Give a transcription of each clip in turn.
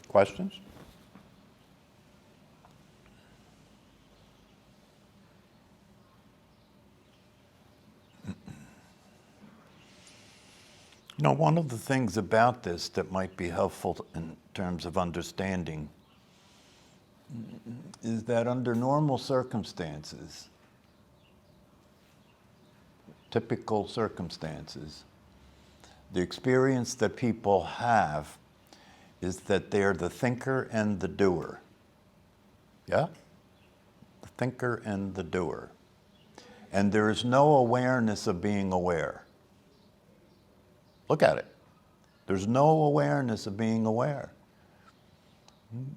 Questions? You know, one of the things about this that might be helpful in terms of understanding is that under normal circumstances, typical circumstances, the experience that people have is that they're the thinker and the doer. Yeah? The thinker and the doer. And there is no awareness of being aware. Look at it. There's no awareness of being aware.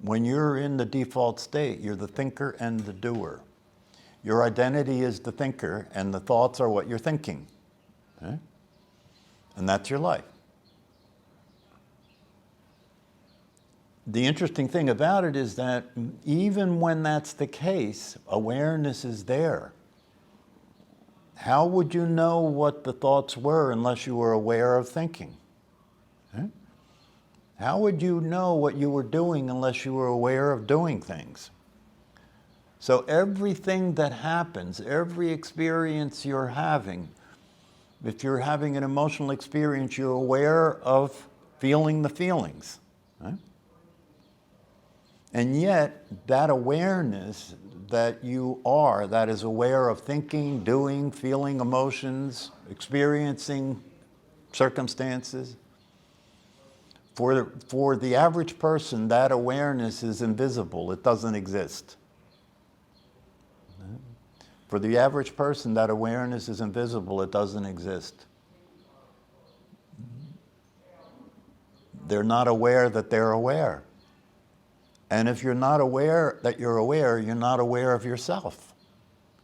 When you're in the default state, you're the thinker and the doer. Your identity is the thinker, and the thoughts are what you're thinking. Okay? And that's your life. The interesting thing about it is that even when that's the case, awareness is there. How would you know what the thoughts were unless you were aware of thinking? Okay? How would you know what you were doing unless you were aware of doing things? So everything that happens, every experience you're having, if you're having an emotional experience, you're aware of feeling the feelings. Right? And yet, that awareness that you are, that is aware of thinking, doing, feeling emotions, experiencing circumstances, for the average person, that awareness is invisible. It doesn't exist. For the average person, that awareness is invisible. It doesn't exist. They're not aware that they're aware. And if you're not aware that you're aware, you're not aware of yourself.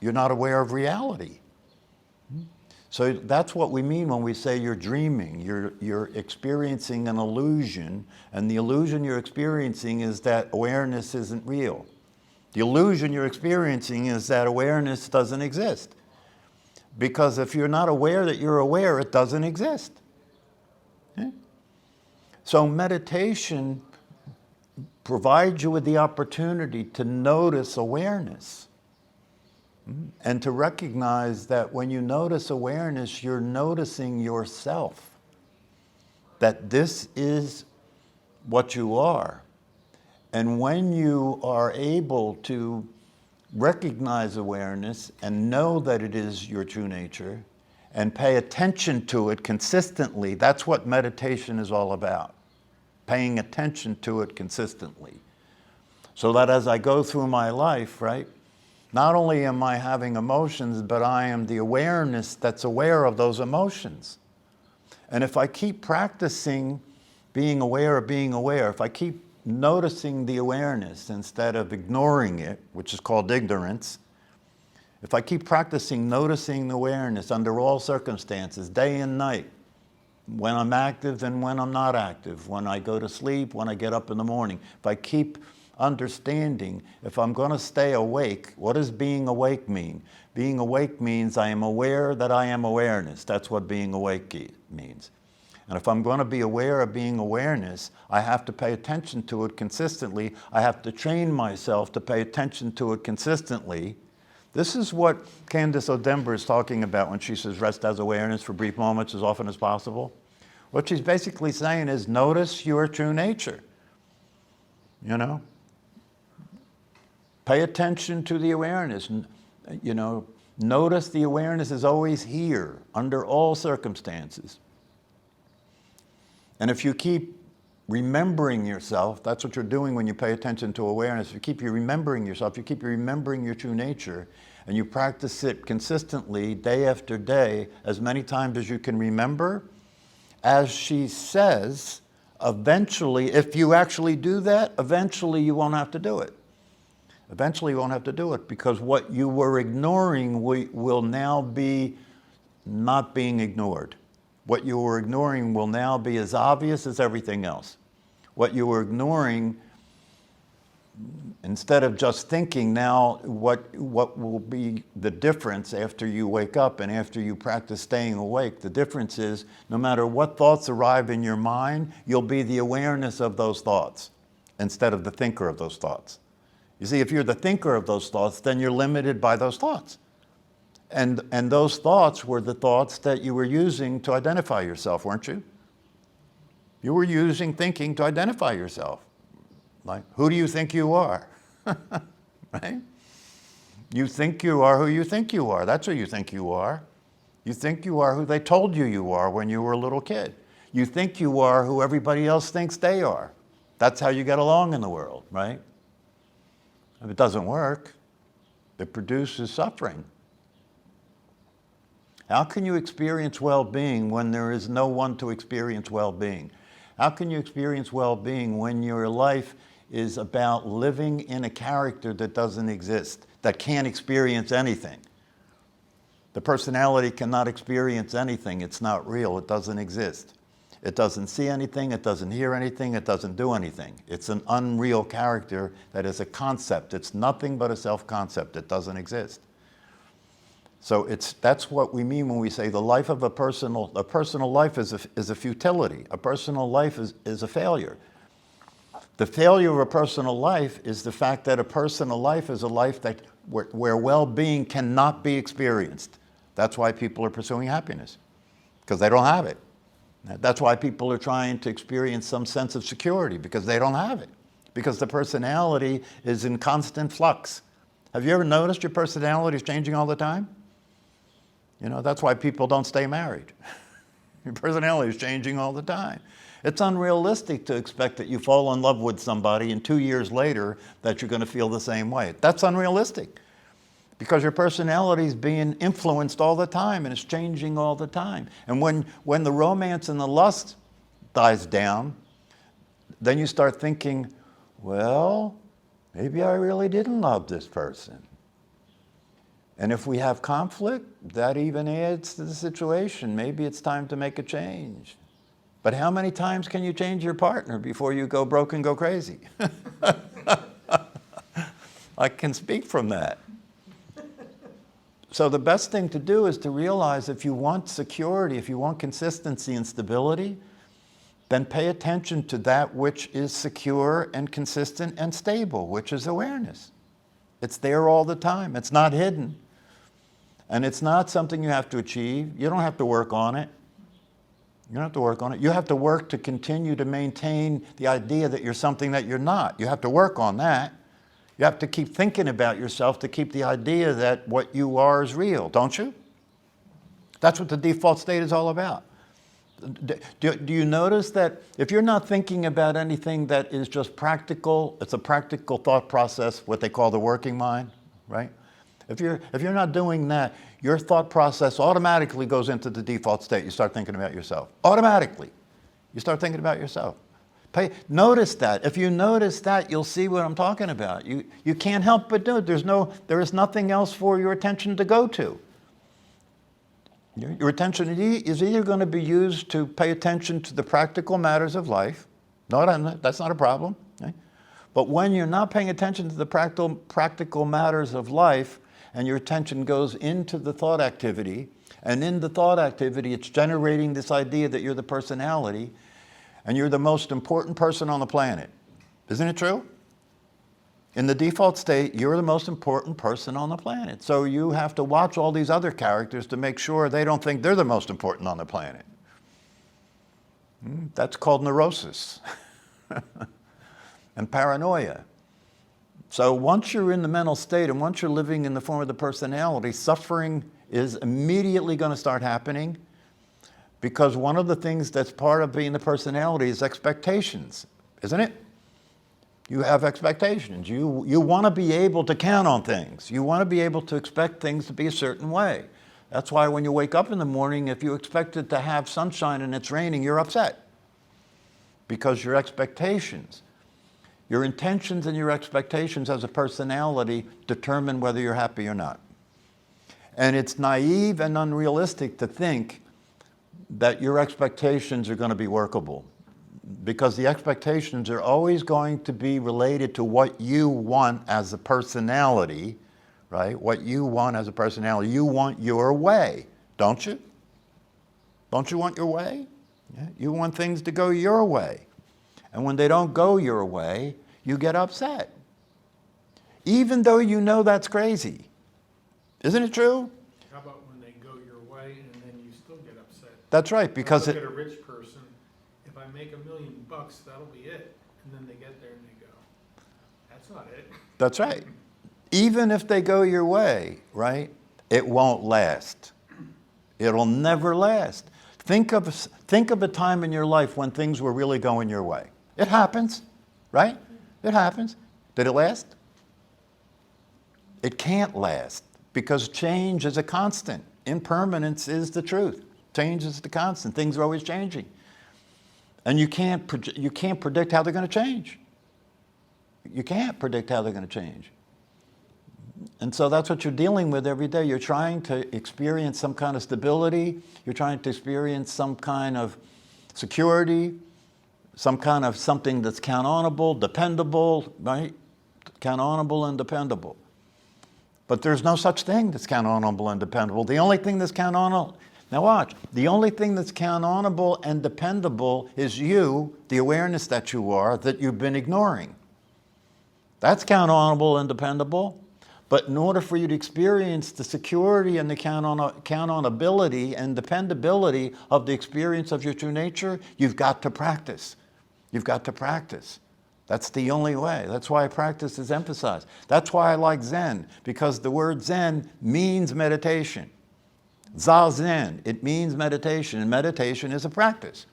You're not aware of reality. So that's what we mean when we say you're dreaming. You're experiencing an illusion, and the illusion you're experiencing is that awareness isn't real. The illusion you're experiencing is that awareness doesn't exist. Because if you're not aware that you're aware, it doesn't exist. Okay? So meditation provides you with the opportunity to notice awareness and to recognize that when you notice awareness, you're noticing yourself, that this is what you are. And when you are able to recognize awareness and know that it is your true nature and pay attention to it consistently, that's what meditation is all about. Paying attention to it consistently. So that as I go through my life, right, not only am I having emotions, but I am the awareness that's aware of those emotions. And if I keep practicing being aware of being aware, if I keep noticing the awareness instead of ignoring it, which is called ignorance, if I keep practicing noticing the awareness under all circumstances, day and night, when I'm active and when I'm not active, when I go to sleep, when I get up in the morning, if I keep understanding, if I'm going to stay awake, what does being awake mean? Being awake means I am aware that I am awareness. That's what being awake means. And if I'm going to be aware of being awareness, I have to pay attention to it consistently. I have to train myself to pay attention to it consistently. This is what Candace O'Denver is talking about when she says rest as awareness for brief moments as often as possible. What she's basically saying is notice your true nature. You know? Pay attention to the awareness. You know, notice the awareness is always here under all circumstances. And if you keep remembering yourself, that's what you're doing when you pay attention to awareness. If you keep remembering yourself, you keep remembering your true nature, and you practice it consistently, day after day, as many times as you can remember. As she says, eventually, if you actually do that, eventually you won't have to do it. Eventually you won't have to do it, because what you were ignoring will now be not being ignored. What you were ignoring will now be as obvious as everything else. What you were ignoring, instead of just thinking, now what will be the difference after you wake up and after you practice staying awake? The difference is no matter what thoughts arrive in your mind, you'll be the awareness of those thoughts. instead of the thinker of those thoughts. You see, if you're the thinker of those thoughts, then you're limited by those thoughts. And those thoughts were the thoughts that you were using to identify yourself, weren't you? You were using thinking to identify yourself. Like, who do you think you are? Right? You think you are who you think you are. That's who you think you are. You think you are who they told you are when you were a little kid. You think you are who everybody else thinks they are. That's how you get along in the world, right? If it doesn't work, it produces suffering. How can you experience well-being when there is no one to experience well-being? How can you experience well-being when your life is about living in a character that doesn't exist, that can't experience anything? The personality cannot experience anything. It's not real. It doesn't exist. It doesn't see anything. It doesn't hear anything. It doesn't do anything. It's an unreal character that is a concept. It's nothing but a self-concept. It doesn't exist. So that's what we mean when we say the life of a personal life is a futility. A personal life is a failure. The failure of a personal life is the fact that a personal life is a life where well-being cannot be experienced. That's why people are pursuing happiness, because they don't have it. That's why people are trying to experience some sense of security, because they don't have it, because the personality is in constant flux. Have you ever noticed your personality is changing all the time? You know, that's why people don't stay married. Your personality is changing all the time. It's unrealistic to expect that you fall in love with somebody and 2 years later that you're going to feel the same way. That's unrealistic, because your personality is being influenced all the time and it's changing all the time. And when the romance and the lust dies down, then you start thinking, well, maybe I really didn't love this person. And if we have conflict, that even adds to the situation. Maybe it's time to make a change. But how many times can you change your partner before you go broke and go crazy? I can speak from that. So the best thing to do is to realize if you want security, if you want consistency and stability, then pay attention to that which is secure and consistent and stable, which is awareness. It's there all the time. It's not hidden. And it's not something you have to achieve. You don't have to work on it. You don't have to work on it. You have to work to continue to maintain the idea that you're something that you're not. You have to work on that. You have to keep thinking about yourself to keep the idea that what you are is real, don't you? That's what the default state is all about. Do you notice that if you're not thinking about anything that is just practical, it's a practical thought process, what they call the working mind, right? If you're not doing that, your thought process automatically goes into the default state. You start thinking about yourself. Automatically. You start thinking about yourself. Notice that. If you notice that, you'll see what I'm talking about. You can't help but do it. There is nothing else for your attention to go to. Your attention is either going to be used to pay attention to the practical matters of life. No, that's not a problem. Okay? But when you're not paying attention to the practical matters of life, and your attention goes into the thought activity, and in the thought activity it's generating this idea that you're the personality, and you're the most important person on the planet. Isn't it true? In the default state, you're the most important person on the planet. So you have to watch all these other characters to make sure they don't think they're the most important on the planet. That's called neurosis and paranoia. So once you're in the mental state and once you're living in the form of the personality, suffering is immediately going to start happening, because one of the things that's part of being the personality is expectations, isn't it? You have expectations. You want to be able to count on things. You want to be able to expect things to be a certain way. That's why when you wake up in the morning, if you expect it to have sunshine and it's raining, you're upset, because your expectations, your intentions and your expectations as a personality determine whether you're happy or not. And it's naive and unrealistic to think that your expectations are going to be workable, because the expectations are always going to be related to what you want as a personality, right? What you want as a personality. You want your way, don't you? Don't you want your way? Yeah. You want things to go your way. And when they don't go your way, you get upset. Even though you know that's crazy. Isn't it true? How about when they go your way and then you still get upset? That's right, because look at a rich person, if I make $1 million, that'll be it. And then they get there and they go, that's not it. That's right. Even if they go your way, right, it won't last. It'll never last. Think of a time in your life when things were really going your way. It happens, right? It happens. Did it last? It can't last because change is a constant. Impermanence is the truth. Change is the constant. Things are always changing. And you can't predict how they're going to change. You can't predict how they're going to change. And so that's what you're dealing with every day. You're trying to experience some kind of stability. You're trying to experience some kind of security, some kind of something that's count-onable, dependable, right? Count-onable and dependable. But there's no such thing that's count-onable and dependable. The only thing that's count-onable, now watch, the only thing that's count-onable and dependable is you, the awareness that you are, that you've been ignoring. That's count-onable and dependable. But in order for you to experience the security and the count-onability and dependability of the experience of your true nature, you've got to practice. You've got to practice. That's the only way. That's why practice is emphasized. That's why I like Zen, because the word Zen means meditation. Zazen, it means meditation, and meditation is a practice.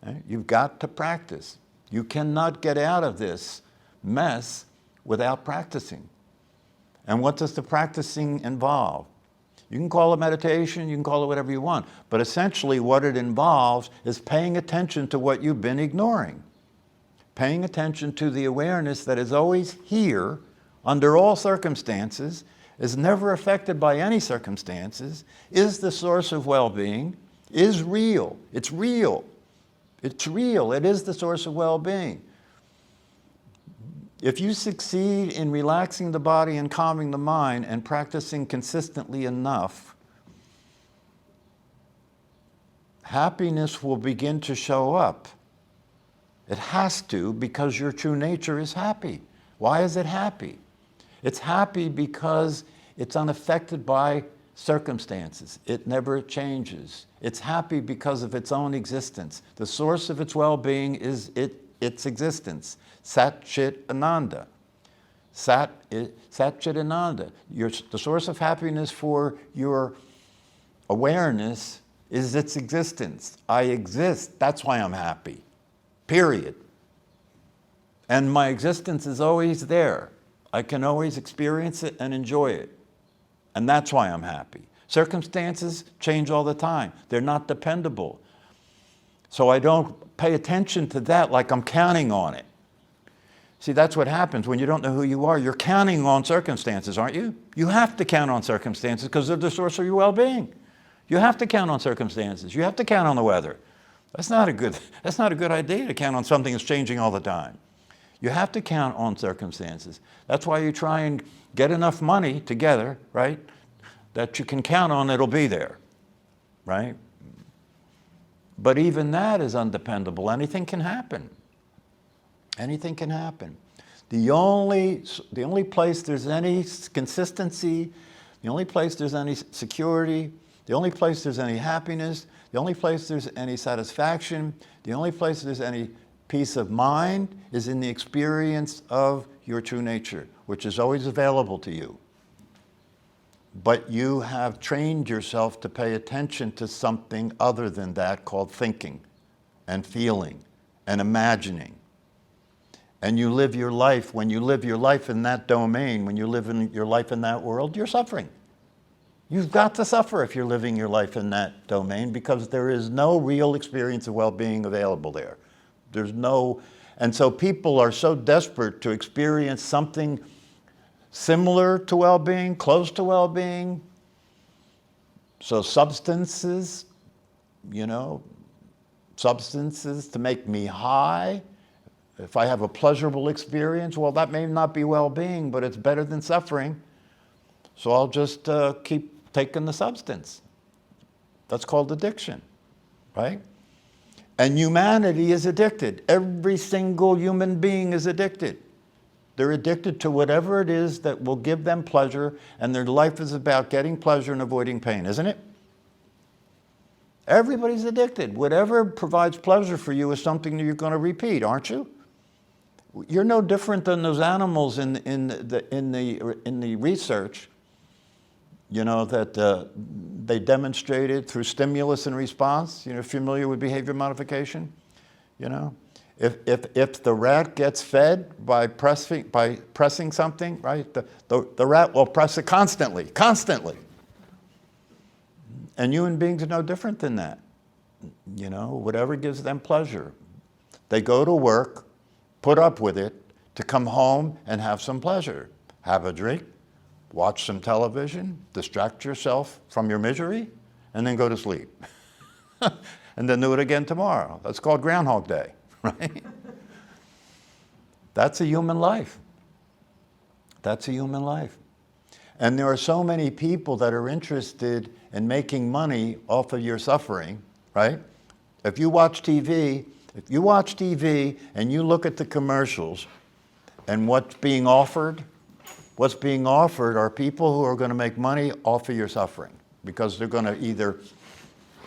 Right? You've got to practice. You cannot get out of this mess without practicing. And what does the practicing involve? You can call it meditation, you can call it whatever you want, but essentially what it involves is paying attention to what you've been ignoring. Paying attention to the awareness that is always here, under all circumstances, is never affected by any circumstances, is the source of well-being, is real. It's real. It's real. It is the source of well-being. If you succeed in relaxing the body and calming the mind and practicing consistently enough, happiness will begin to show up. It has to, because your true nature is happy. Why is it happy? It's happy because it's unaffected by circumstances. It never changes. It's happy because of its own existence. The source of its well-being is its existence. Sat Chit Ananda. Sat Chit Ananda. The source of happiness for your awareness is its existence. I exist. That's why I'm happy. Period. And my existence is always there. I can always experience it and enjoy it. And that's why I'm happy. Circumstances change all the time. They're not dependable. So I don't pay attention to that like I'm counting on it. See, that's what happens when you don't know who you are. You're counting on circumstances, aren't you? You have to count on circumstances because they're the source of your well-being. You have to count on circumstances. You have to count on the weather. That's not a good idea to count on something that's changing all the time. You have to count on circumstances. That's why you try and get enough money together, right, that you can count on it'll be there, right? But even that is undependable. Anything can happen. Anything can happen. The only place there's any consistency, the only place there's any security, the only place there's any happiness, the only place there's any satisfaction, the only place there's any peace of mind is in the experience of your true nature, which is always available to you. But you have trained yourself to pay attention to something other than that called thinking and feeling and imagining. And you live your life, when you live your life in that domain, when you live in your life in that world, you're suffering. You've got to suffer if you're living your life in that domain because there is no real experience of well-being available there. There's no, and so people are so desperate to experience something similar to well-being, close to well-being. So substances, substances to make me high. If I have a pleasurable experience, well, that may not be well-being, but it's better than suffering. So I'll just keep taking the substance. That's called addiction, right? And humanity is addicted. Every single human being is addicted. They're addicted to whatever it is that will give them pleasure, and their life is about getting pleasure and avoiding pain, isn't it? Everybody's addicted. Whatever provides pleasure for you is something that you're going to repeat, aren't you? You're no different than those animals in the research, you know, that they demonstrated through stimulus and response. You know, familiar with behavior modification? You know, if the rat gets fed by pressing something, right? The rat will press it constantly. And human beings are no different than that. You know, whatever gives them pleasure. They go to work, put up with it, to come home and have some pleasure. Have a drink, watch some television, distract yourself from your misery, and then go to sleep. And then do it again tomorrow. That's called Groundhog Day, right? That's a human life. That's a human life. And there are so many people that are interested in making money off of your suffering, right? If you watch TV and you look at the commercials and what's being offered are people who are going to make money off of your suffering, because they're going to either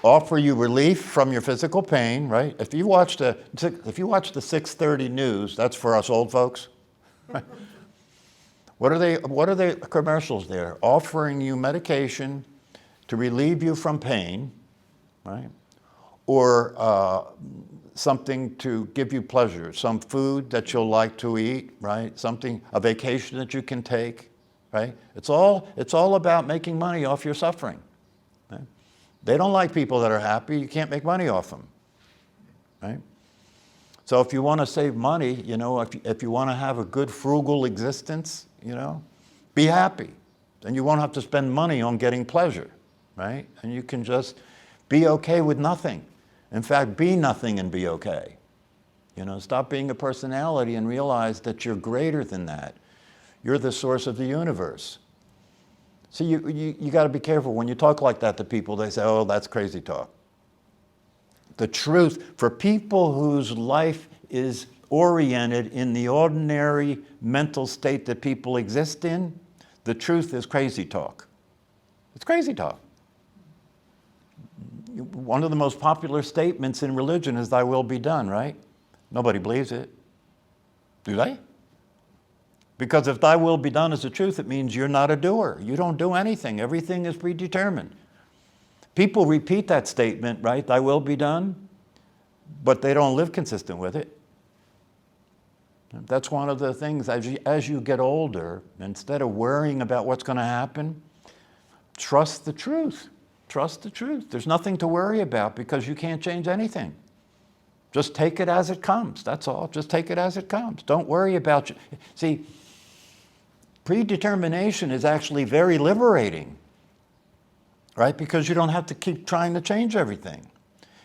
offer you relief from your physical pain, right? If you watch the 6:30 news, that's for us old folks. Right? What are the commercials there? Offering you medication to relieve you from pain, right? Or something to give you pleasure, some food that you'll like to eat, right? A vacation that you can take, right? It's all about making money off your suffering. Right? They don't like people that are happy. You can't make money off them, right? So if you want to save money, you know, if you want to have a good frugal existence, you know, be happy. Then you won't have to spend money on getting pleasure, right? And you can just be okay with nothing. In fact, be nothing and be okay. You know, stop being a personality and realize that you're greater than that. You're the source of the universe. See, you got to be careful. When you talk like that to people, they say, oh, that's crazy talk. The truth, for people whose life is oriented in the ordinary mental state that people exist in, the truth is crazy talk. It's crazy talk. One of the most popular statements in religion is, thy will be done, right? Nobody believes it. Do they? Because if thy will be done is the truth, it means you're not a doer. You don't do anything. Everything is predetermined. People repeat that statement, right? Thy will be done, but they don't live consistent with it. That's one of the things, as you get older, instead of worrying about what's going to happen, trust the truth. Trust the truth. There's nothing to worry about because you can't change anything. Just take it as it comes. That's all. Just take it as it comes. Don't worry about you. See, predetermination is actually very liberating, right? Because you don't have to keep trying to change everything.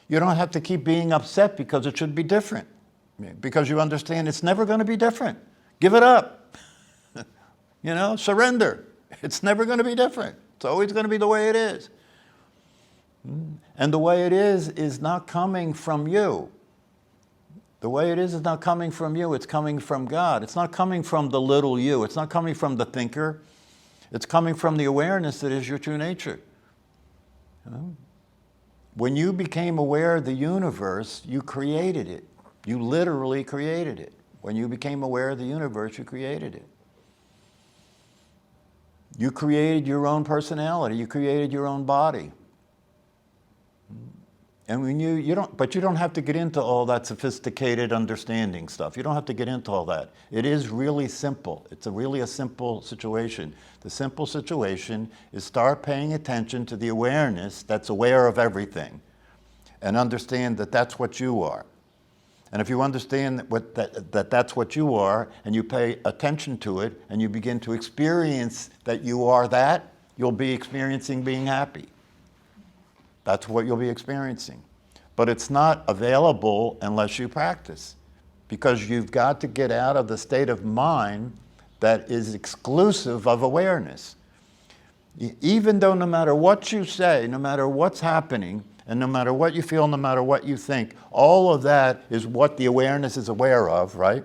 You don't have to keep being upset because it should be different. Because you understand it's never going to be different. Give it up. You know, surrender. It's never going to be different. It's always going to be the way it is. And the way it is not coming from you. The way it is not coming from you, it's coming from God. It's not coming from the little you. It's not coming from the thinker. It's coming from the awareness that is your true nature. You know? When you became aware of the universe, you created it. You literally created it. When you became aware of the universe, you created it. You created your own personality. You created your own body. And when you don't have to get into all that sophisticated understanding stuff. You don't have to get into all that. It is really simple. It's really a simple situation. The simple situation is start paying attention to the awareness that's aware of everything and understand that that's what you are. And if you understand that's what you are and you pay attention to it and you begin to experience that you are that, you'll be experiencing being happy. That's what you'll be experiencing. But it's not available unless you practice, because you've got to get out of the state of mind that is exclusive of awareness. Even though no matter what you say, no matter what's happening, and no matter what you feel, no matter what you think, all of that is what the awareness is aware of, right?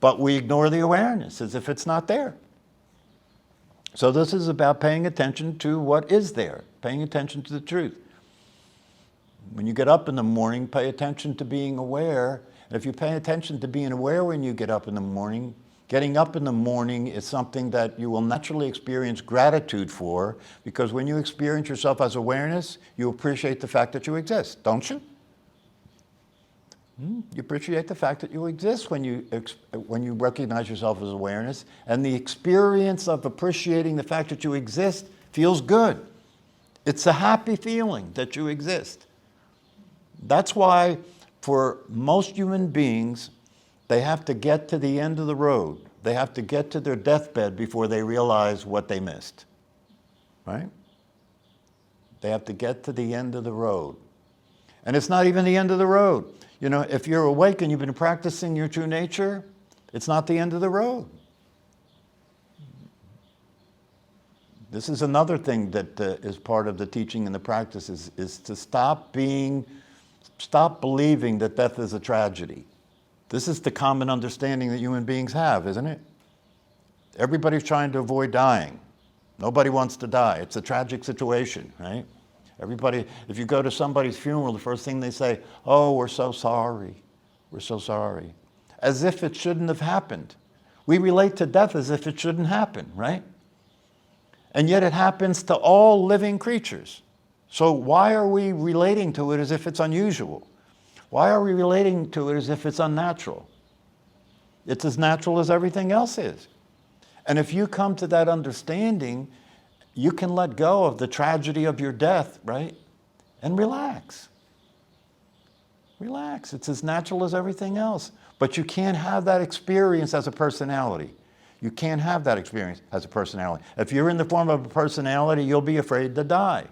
But we ignore the awareness as if it's not there. So this is about paying attention to what is there, paying attention to the truth. When you get up in the morning, pay attention to being aware. And if you pay attention to being aware when you get up in the morning, getting up in the morning is something that you will naturally experience gratitude for, because when you experience yourself as awareness, you appreciate the fact that you exist, don't you? You appreciate the fact that you exist when you recognize yourself as awareness, and the experience of appreciating the fact that you exist feels good. It's a happy feeling that you exist. That's why for most human beings, they have to get to the end of the road. They have to get to their deathbed before they realize what they missed, right? They have to get to the end of the road. And it's not even the end of the road. You know, if you're awake and you've been practicing your true nature, it's not the end of the road. This is another thing that is part of the teaching and the practice is to stop believing that death is a tragedy. This is the common understanding that human beings have, isn't it? Everybody's trying to avoid dying. Nobody wants to die. It's a tragic situation, right? Everybody, if you go to somebody's funeral, the first thing they say, oh, we're so sorry. We're so sorry. As if it shouldn't have happened. We relate to death as if it shouldn't happen, right? And yet it happens to all living creatures. So why are we relating to it as if it's unusual? Why are we relating to it as if it's unnatural? It's as natural as everything else is. And if you come to that understanding, you can let go of the tragedy of your death, right? And relax. Relax. It's as natural as everything else. But you can't have that experience as a personality. You can't have that experience as a personality. If you're in the form of a personality, you'll be afraid to die.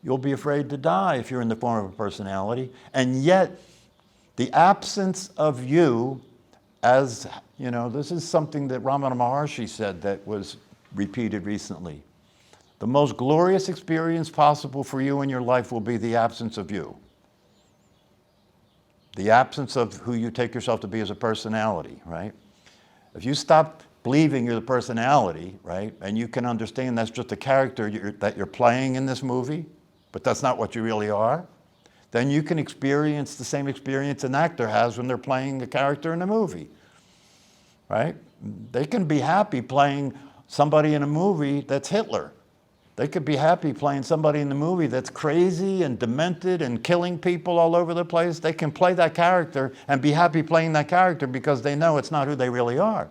You'll be afraid to die if you're in the form of a personality. And yet, the absence of you, as, you know, this is something that Ramana Maharshi said that was repeated recently. The most glorious experience possible for you in your life will be the absence of you. The absence of who you take yourself to be as a personality, right? If you stop believing you're the personality, right, and you can understand that's just a character that you're playing in this movie, but that's not what you really are, then you can experience the same experience an actor has when they're playing a character in a movie, right? They can be happy playing somebody in a movie that's Hitler. They could be happy playing somebody in the movie that's crazy and demented and killing people all over the place. They can play that character and be happy playing that character because they know it's not who they really are.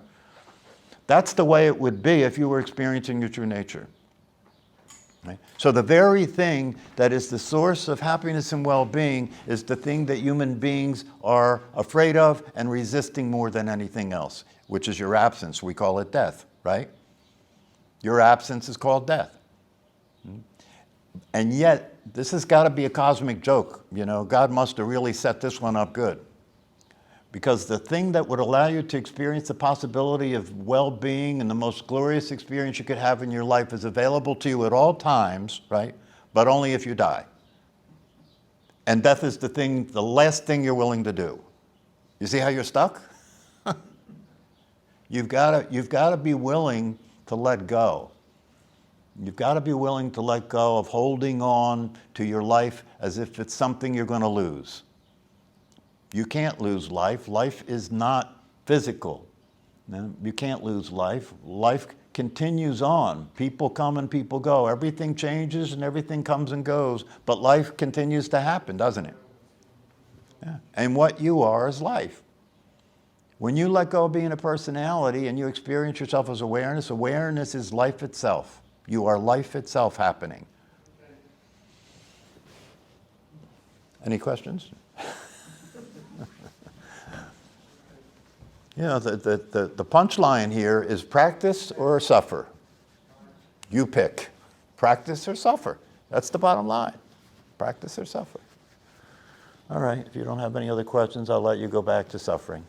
That's the way it would be if you were experiencing your true nature. Right? So the very thing that is the source of happiness and well-being is the thing that human beings are afraid of and resisting more than anything else, which is your absence. We call it death, right? Your absence is called death. And yet, this has got to be a cosmic joke. You know, God must have really set this one up good. Because the thing that would allow you to experience the possibility of well-being and the most glorious experience you could have in your life is available to you at all times, right? But only if you die. And death is the last thing you're willing to do. You see how you're stuck? You've got to be willing to let go. You've got to be willing to let go of holding on to your life as if it's something you're going to lose. You can't lose life. Life is not physical. You can't lose life. Life continues on. People come and people go. Everything changes and everything comes and goes, but life continues to happen, doesn't it? Yeah. And what you are is life. When you let go of being a personality and you experience yourself as awareness, awareness is life itself. You are life itself happening. Any questions? You know, the punchline here is practice or suffer. You pick. Practice or suffer. That's the bottom line. Practice or suffer. All right, if you don't have any other questions, I'll let you go back to suffering.